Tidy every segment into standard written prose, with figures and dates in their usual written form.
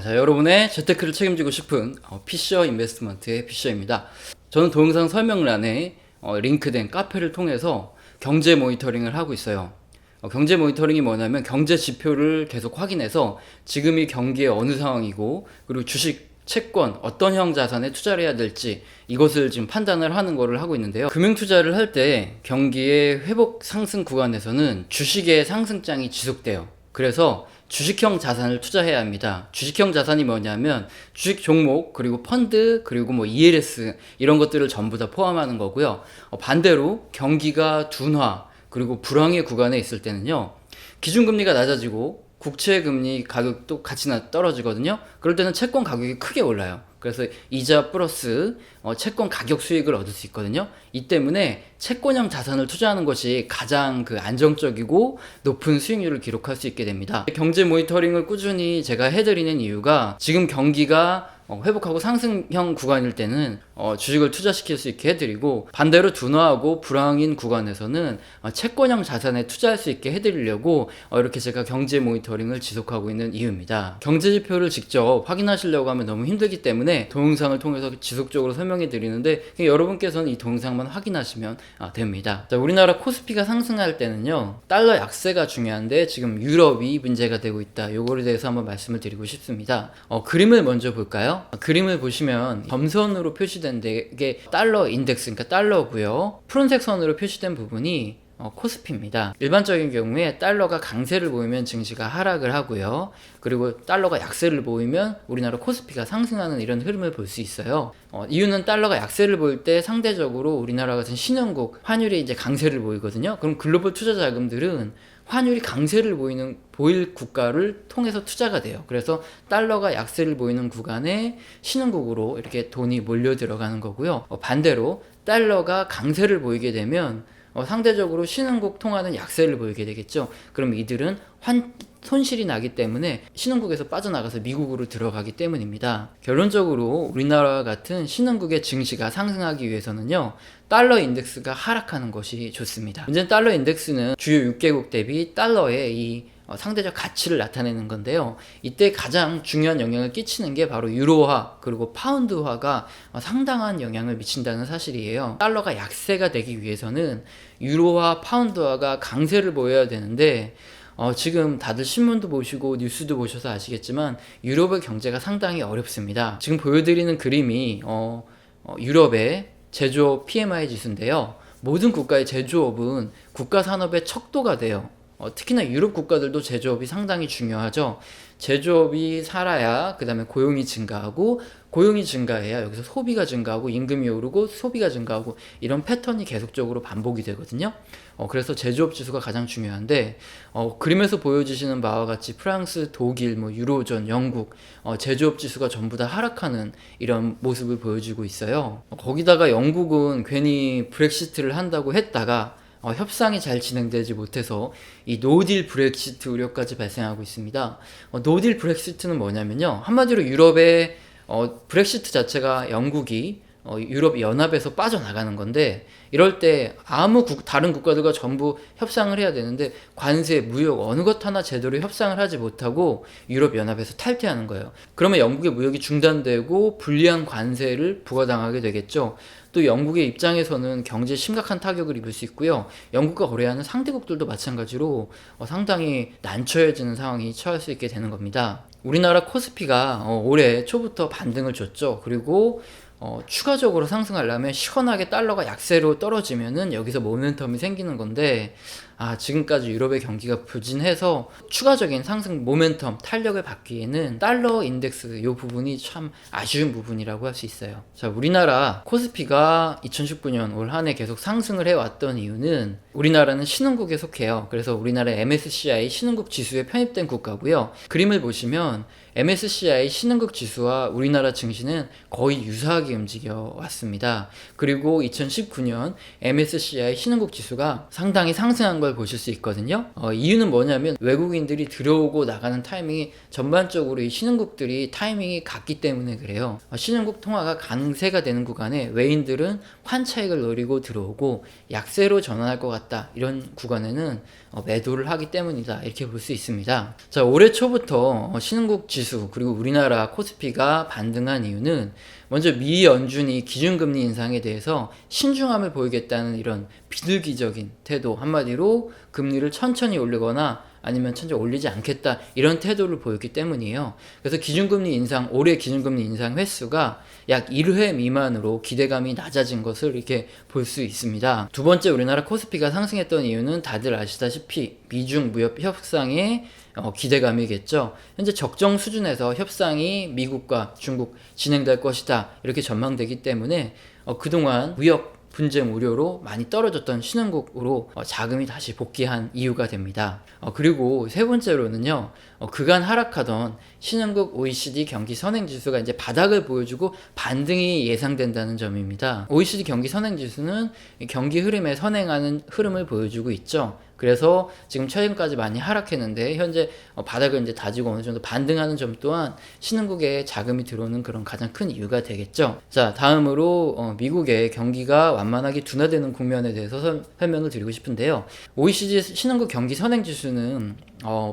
자, 여러분의 재테크를 책임지고 싶은 피셔 인베스트먼트의 피셔입니다. 저는 동영상 설명란에 링크된 카페를 통해서 경제 모니터링을 하고 있어요. 경제 모니터링이 뭐냐면 경제 지표를 계속 확인해서 지금 이 경기의 어느 상황이고, 그리고 주식, 채권, 어떤 형 자산에 투자를 해야 될지 이것을 지금 판단을 하는 거를 하고 있는데요. 금융 투자를 할 때 경기의 회복 상승 구간에서는 주식의 상승장이 지속돼요. 그래서 주식형 자산을 투자해야 합니다. 주식형 자산이 뭐냐면 주식 종목, 그리고 펀드, 그리고 뭐 ELS 이런 것들을 전부 다 포함하는 거고요. 반대로 경기가 둔화, 그리고 불황의 구간에 있을 때는요, 기준금리가 낮아지고 국채금리 가격도 같이 떨어지거든요. 그럴 때는 채권 가격이 크게 올라요. 그래서 이자 플러스 채권 가격 수익을 얻을 수 있거든요. 이 때문에 채권형 자산을 투자하는 것이 가장 안정적이고 높은 수익률을 기록할 수 있게 됩니다. 경제 모니터링을 꾸준히 제가 해드리는 이유가, 지금 경기가 회복하고 상승형 구간일 때는 주식을 투자시킬 수 있게 해드리고, 반대로 둔화하고 불황인 구간에서는 채권형 자산에 투자할 수 있게 해드리려고 이렇게 제가 경제 모니터링을 지속하고 있는 이유입니다. 경제 지표를 직접 확인하시려고 하면 너무 힘들기 때문에 동영상을 통해서 지속적으로 설명해 드리는데, 여러분께서는 이 동영상만 확인하시면 됩니다. 자, 우리나라 코스피가 상승할 때는요, 달러 약세가 중요한데 지금 유럽이 문제가 되고 있다. 요거에 대해서 한번 말씀을 드리고 싶습니다. 그림을 먼저 볼까요? 그림을 보시면 점선으로 표시된 게 달러 인덱스, 그러니까 달러고요. 푸른색 선으로 표시된 부분이 코스피입니다. 일반적인 경우에 달러가 강세를 보이면 증시가 하락을 하고요. 그리고 달러가 약세를 보이면 우리나라 코스피가 상승하는 이런 흐름을 볼 수 있어요. 이유는 달러가 약세를 보일 때 상대적으로 우리나라 같은 신흥국 환율이 이제 강세를 보이거든요. 그럼 글로벌 투자 자금들은 환율이 강세를 보일 국가를 통해서 투자가 돼요. 그래서 달러가 약세를 보이는 구간에 신흥국으로 이렇게 돈이 몰려 들어가는 거고요. 반대로 달러가 강세를 보이게 되면 상대적으로 신흥국 통화는 약세를 보이게 되겠죠. 그럼 이들은 손실이 나기 때문에 신흥국에서 빠져나가서 미국으로 들어가기 때문입니다. 결론적으로 우리나라 같은 신흥국의 증시가 상승하기 위해서는요, 달러 인덱스가 하락하는 것이 좋습니다. 문제는 달러 인덱스는 주요 6개국 대비 달러의 이 상대적 가치를 나타내는 건데요. 이때 가장 중요한 영향을 끼치는 게 바로 유로화, 그리고 파운드화가 상당한 영향을 미친다는 사실이에요. 달러가 약세가 되기 위해서는 유로화, 파운드화가 강세를 보여야 되는데, 지금 다들 신문도 보시고 뉴스도 보셔서 아시겠지만 유럽의 경제가 상당히 어렵습니다. 지금 보여드리는 그림이 유럽의 제조업 PMI 지수인데요. 모든 국가의 제조업은 국가 산업의 척도가 돼요. 특히나 유럽 국가들도 제조업이 상당히 중요하죠. 제조업이 살아야 그 다음에 고용이 증가하고, 고용이 증가해야 여기서 소비가 증가하고, 임금이 오르고 소비가 증가하고, 이런 패턴이 계속적으로 반복이 되거든요. 그래서 제조업 지수가 가장 중요한데, 그림에서 보여주시는 바와 같이 프랑스, 독일, 유로존, 영국 제조업 지수가 전부 다 하락하는 이런 모습을 보여주고 있어요. 거기다가 영국은 괜히 브렉시트를 한다고 했다가 협상이 잘 진행되지 못해서 이 노딜 브렉시트 우려까지 발생하고 있습니다. 노딜 브렉시트는 뭐냐면요, 한마디로 유럽의 브렉시트 자체가 영국이 유럽 연합에서 빠져나가는 건데, 이럴 때 다른 국가들과 전부 협상을 해야 되는데 관세, 무역 어느 것 하나 제대로 협상을 하지 못하고 유럽 연합에서 탈퇴하는 거예요. 그러면 영국의 무역이 중단되고 불리한 관세를 부과당하게 되겠죠. 또 영국의 입장에서는 경제에 심각한 타격을 입을 수 있고요. 영국과 거래하는 상대국들도 마찬가지로 상당히 난처해지는 상황이 처할 수 있게 되는 겁니다. 우리나라 코스피가 올해 초부터 반등을 줬죠. 그리고 추가적으로 상승하려면 시원하게 달러가 약세로 떨어지면은 여기서 모멘텀이 생기는 건데, 지금까지 유럽의 경기가 부진해서 추가적인 상승 모멘텀, 탄력을 받기에는 달러 인덱스 이 부분이 참 아쉬운 부분이라고 할 수 있어요. 자, 우리나라 코스피가 2019년 올 한 해 계속 상승을 해왔던 이유는, 우리나라는 신흥국에 속해요. 그래서 우리나라 MSCI 신흥국 지수에 편입된 국가고요. 그림을 보시면 MSCI 신흥국 지수와 우리나라 증시는 거의 유사하게 움직여 왔습니다. 그리고 2019년 MSCI 신흥국 지수가 상당히 상승한 걸 보실 수 있거든요. 이유는 뭐냐면 외국인들이 들어오고 나가는 타이밍이 전반적으로 이 신흥국들이 타이밍이 같기 때문에 그래요. 신흥국 통화가 강세가 되는 구간에 외인들은 환차익을 노리고 들어오고 약세로 전환할 것 같다, 이런 구간에는 매도를 하기 때문이다, 이렇게 볼 수 있습니다. 자, 올해 초부터 신흥국 지수 그리고 우리나라 코스피가 반등한 이유는 먼저 미 연준이 기준금리 인상에 대해서 신중함을 보이겠다는 이런 비둘기적인 태도, 한마디로 금리를 천천히 올리거나 아니면 천천히 올리지 않겠다, 이런 태도를 보였기 때문이에요. 그래서 기준금리 인상, 올해 기준금리 인상 횟수가 약 1회 미만으로 기대감이 낮아진 것을 이렇게 볼 수 있습니다. 두 번째, 우리나라 코스피가 상승했던 이유는 다들 아시다시피 미중 무역 협상의 기대감이겠죠. 현재 적정 수준에서 협상이 미국과 중국 진행될 것이다, 이렇게 전망되기 때문에 그동안 무역 분쟁 우려로 많이 떨어졌던 신흥국으로 자금이 다시 복귀한 이유가 됩니다. 그리고 세 번째로는요, 그간 하락하던 신흥국 OECD 경기 선행지수가 이제 바닥을 보여주고 반등이 예상된다는 점입니다. OECD 경기 선행지수는 경기 흐름에 선행하는 흐름을 보여주고 있죠. 그래서 지금 최근까지 많이 하락했는데 현재 바닥을 이제 다지고 어느 정도 반등하는 점 또한 신흥국에 자금이 들어오는 그런 가장 큰 이유가 되겠죠. 자, 다음으로 미국의 경기가 완만하게 둔화되는 국면에 대해서 설명을 드리고 싶은데요. OECD 신흥국 경기 선행지수는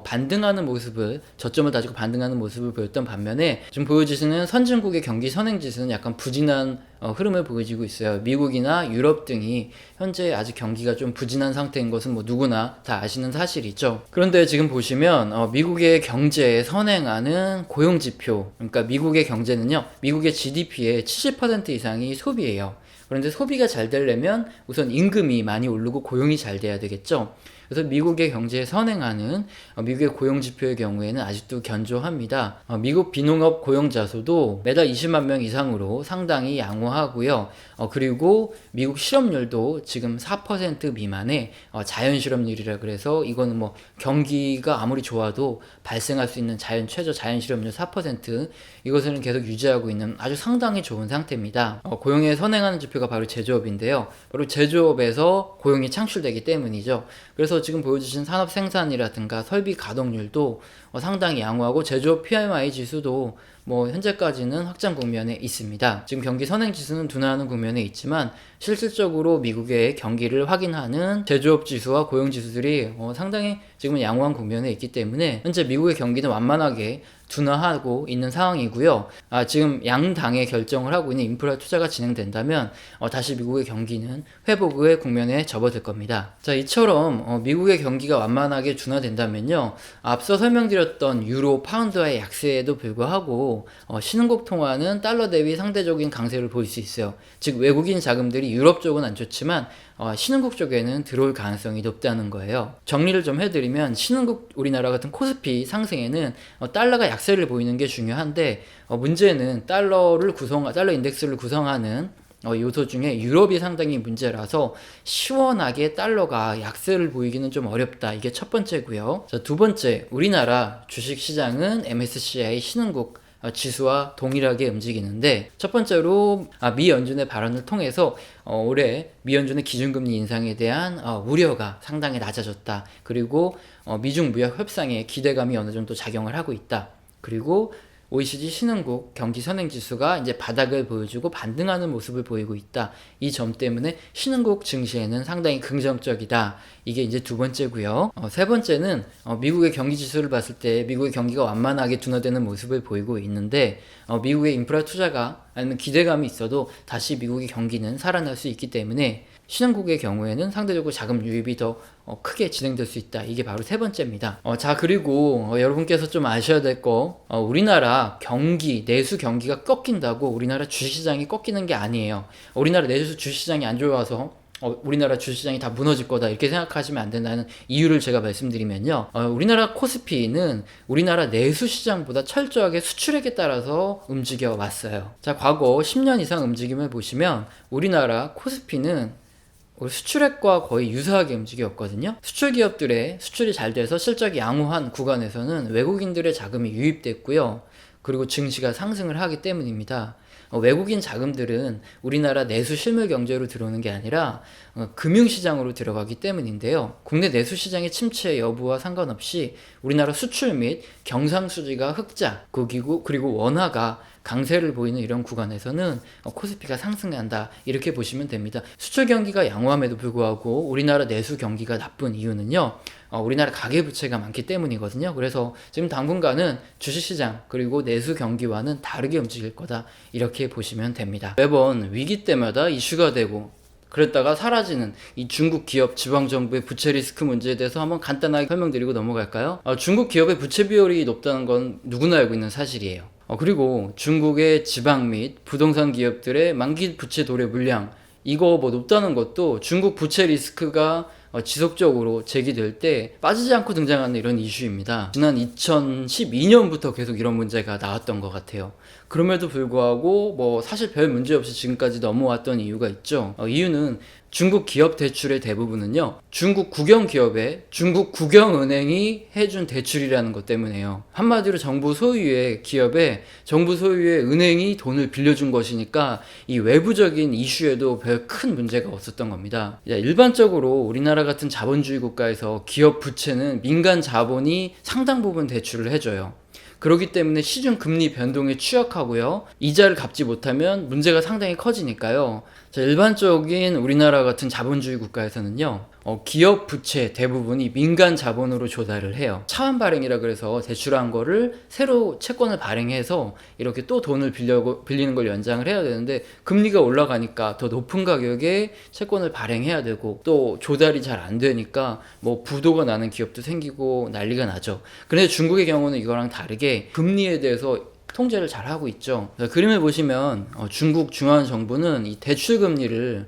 반등하는 모습을, 저점을 다지고 반등하는 모습을 보였던 반면에 지금 보여지시는 선진국의 경기 선행지수는 약간 부진한 흐름을 보여주고 있어요. 미국이나 유럽 등이 현재 아직 경기가 좀 부진한 상태인 것은 뭐 누구나 다 아시는 사실이죠. 그런데 지금 보시면 미국의 경제에 선행하는 고용지표, 그러니까 미국의 경제는요, 미국의 GDP의 70% 이상이 소비예요. 그런데 소비가 잘 되려면 우선 임금이 많이 오르고 고용이 잘 돼야 되겠죠. 그래서 미국의 경제에 선행하는 미국의 고용지표의 경우에는 아직도 견조합니다. 미국 비농업 고용자 수도 매달 20만 명 이상으로 상당히 양호하고요. 그리고 미국 실업률도 지금 4% 미만의 자연 실업률이라 그래서 이거는 뭐 경기가 아무리 좋아도 발생할 수 있는 최저 자연 실업률 4%, 이것을 계속 유지하고 있는 아주 상당히 좋은 상태입니다. 고용에 선행하는 지표가 바로 제조업인데요. 바로 제조업에서 고용이 창출되기 때문이죠. 그래서 지금 보여주신 산업 생산이라든가 설비 가동률도 상당히 양호하고 제조업 PMI 지수도 뭐 현재까지는 확장 국면에 있습니다. 지금 경기 선행 지수는 둔화하는 국면에 있지만 실질적으로 미국의 경기를 확인하는 제조업 지수와 고용 지수들이 상당히 지금은 양호한 국면에 있기 때문에 현재 미국의 경기는 완만하게 둔화하고 있는 상황이고요. 지금 양당의 결정을 하고 있는 인프라 투자가 진행된다면 다시 미국의 경기는 회복의 국면에 접어들 겁니다. 자, 이처럼 미국의 경기가 완만하게 둔화된다면요, 앞서 설명드렸던 유로, 파운드와의 약세에도 불구하고 신흥국 통화는 달러 대비 상대적인 강세를 보일 수 있어요. 즉 외국인 자금들이 유럽 쪽은 안 좋지만 신흥국 쪽에는 들어올 가능성이 높다는 거예요. 정리를 좀 해드리면 신흥국 우리나라 같은 코스피 상승에는 달러가 약세를 보이는 게 중요한데 문제는 달러 인덱스를 구성하는 요소 중에 유럽이 상당히 문제라서 시원하게 달러가 약세를 보이기는 좀 어렵다. 이게 첫 번째고요. 자, 두 번째, 우리나라 주식시장은 MSCI 신흥국 지수와 동일하게 움직이는데, 첫 번째로 미 연준의 발언을 통해서 올해 미 연준의 기준금리 인상에 대한 우려가 상당히 낮아졌다. 그리고 미중 무역 협상에 기대감이 어느 정도 작용을 하고 있다. 그리고 OECD 신흥국 경기 선행지수가 이제 바닥을 보여주고 반등하는 모습을 보이고 있다. 이 점 때문에 신흥국 증시에는 상당히 긍정적이다. 이게 이제 두 번째고요. 세 번째는 미국의 경기 지수를 봤을 때 미국의 경기가 완만하게 둔화되는 모습을 보이고 있는데 미국의 인프라 투자가 아니면 기대감이 있어도 다시 미국의 경기는 살아날 수 있기 때문에 신흥국의 경우에는 상대적으로 자금 유입이 더 크게 진행될 수 있다. 이게 바로 세 번째입니다. 자, 그리고 여러분께서 좀 아셔야 될 거, 우리나라 내수 경기가 꺾인다고 우리나라 주식시장이 꺾이는 게 아니에요. 우리나라 내수 주식시장이 안 좋아서 우리나라 주식시장이 다 무너질 거다, 이렇게 생각하시면 안 된다는 이유를 제가 말씀드리면요, 우리나라 코스피는 우리나라 내수 시장보다 철저하게 수출액에 따라서 움직여 왔어요. 자, 과거 10년 이상 움직임을 보시면 우리나라 코스피는 수출액과 거의 유사하게 움직였거든요. 수출 기업들의 수출이 잘 돼서 실적이 양호한 구간에서는 외국인들의 자금이 유입됐고요. 그리고 증시가 상승을 하기 때문입니다. 외국인 자금들은 우리나라 내수 실물 경제로 들어오는 게 아니라 금융시장으로 들어가기 때문인데요. 국내 내수 시장의 침체 여부와 상관없이 우리나라 수출 및 경상수지가 흑자, 그리고 원화가 강세를 보이는 이런 구간에서는 코스피가 상승한다, 이렇게 보시면 됩니다. 수출 경기가 양호함에도 불구하고 우리나라 내수 경기가 나쁜 이유는요, 우리나라 가계부채가 많기 때문이거든요. 그래서 지금 당분간은 주식시장 그리고 내수 경기와는 다르게 움직일 거다, 이렇게 보시면 됩니다. 매번 위기 때마다 이슈가 되고 그랬다가 사라지는 이 중국 기업 지방정부의 부채 리스크 문제에 대해서 한번 간단하게 설명드리고 넘어갈까요? 중국 기업의 부채 비율이 높다는 건 누구나 알고 있는 사실이에요. 그리고 중국의 지방 및 부동산 기업들의 만기 부채 도래 물량, 이거 뭐 높다는 것도 중국 부채 리스크가 지속적으로 제기될 때 빠지지 않고 등장하는 이런 이슈입니다. 지난 2012년부터 계속 이런 문제가 나왔던 것 같아요. 그럼에도 불구하고 뭐 사실 별 문제 없이 지금까지 넘어왔던 이유가 있죠. 이유는 중국 기업 대출의 대부분은요, 중국 국영 기업에 중국 국영은행이 해준 대출이라는 것 때문에요. 한마디로 정부 소유의 기업에 정부 소유의 은행이 돈을 빌려준 것이니까 이 외부적인 이슈에도 별 큰 문제가 없었던 겁니다. 일반적으로 우리나라 같은 자본주의 국가에서 기업 부채는 민간 자본이 상당 부분 대출을 해줘요. 그렇기 때문에 시중 금리 변동에 취약하고요, 이자를 갚지 못하면 문제가 상당히 커지니까요. 일반적인 우리나라 같은 자본주의 국가에서는요, 기업 부채 대부분이 민간 자본으로 조달을 해요. 차환 발행이라 그래서 대출한 거를 새로 채권을 발행해서 이렇게 또 돈을 빌리는 걸 연장을 해야 되는데, 금리가 올라가니까 더 높은 가격에 채권을 발행해야 되고, 또 조달이 잘 안 되니까 뭐 부도가 나는 기업도 생기고 난리가 나죠. 그런데 중국의 경우는 이거랑 다르게 금리에 대해서 통제를 잘 하고 있죠. 그림을 보시면 중국 중앙정부는 이 대출 금리를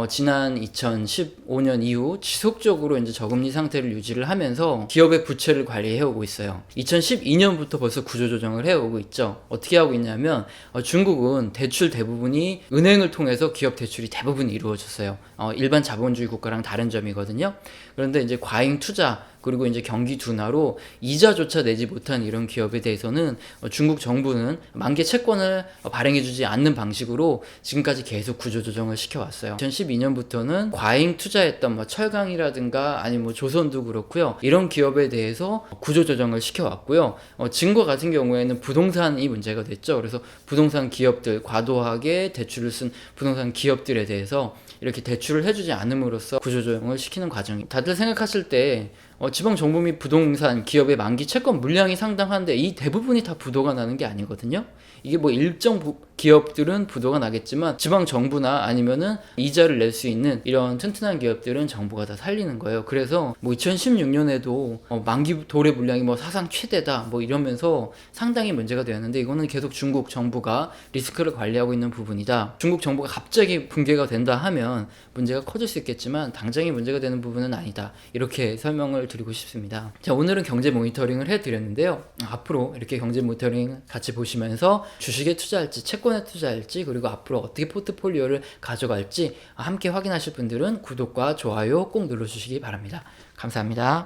지난 2015년 이후 지속적으로 이제 저금리 상태를 유지를 하면서 기업의 부채를 관리해오고 있어요. 2012년부터 벌써 구조조정을 해오고 있죠. 어떻게 하고 있냐면 중국은 대출 대부분이 은행을 통해서 기업 대출이 대부분 이루어졌어요. 일반 자본주의 국가랑 다른 점이거든요. 그런데 이제 과잉 투자 그리고 이제 경기 둔화로 이자조차 내지 못한 이런 기업에 대해서는 중국 정부는 만기 채권을 발행해주지 않는 방식으로 지금까지 계속 구조조정을 시켜왔어요. 2012년부터는 과잉 투자했던 뭐 철강이라든가 아니면 뭐 조선도 그렇고요, 이런 기업에 대해서 구조조정을 시켜왔고요. 지금과 같은 경우에는 부동산이 문제가 됐죠. 그래서 부동산 기업들, 과도하게 대출을 쓴 부동산 기업들에 대해서 이렇게 대출을 해주지 않음으로써 구조조정을 시키는 과정입니다. 다들 생각하실 때 지방 정부 및 부동산 기업의 만기 채권 물량이 상당한데 이 대부분이 다 부도가 나는 게 아니거든요. 이게 뭐 일정 기업들은 부도가 나겠지만 지방 정부나 아니면은 이자를 낼 수 있는 이런 튼튼한 기업들은 정부가 다 살리는 거예요. 그래서 뭐 2016년에도 만기 도래 물량이 뭐 사상 최대다 뭐 이러면서 상당히 문제가 되었는데, 이거는 계속 중국 정부가 리스크를 관리하고 있는 부분이다. 중국 정부가 갑자기 붕괴가 된다 하면 문제가 커질 수 있겠지만 당장에 문제가 되는 부분은 아니다, 이렇게 설명을 드리고 싶습니다. 자, 오늘은 경제 모니터링을 해드렸는데요. 앞으로 이렇게 경제 모니터링 같이 보시면서 주식에 투자할지 채권에 투자할지 그리고 앞으로 어떻게 포트폴리오를 가져갈지 함께 확인하실 분들은 구독과 좋아요 꼭 눌러주시기 바랍니다. 감사합니다.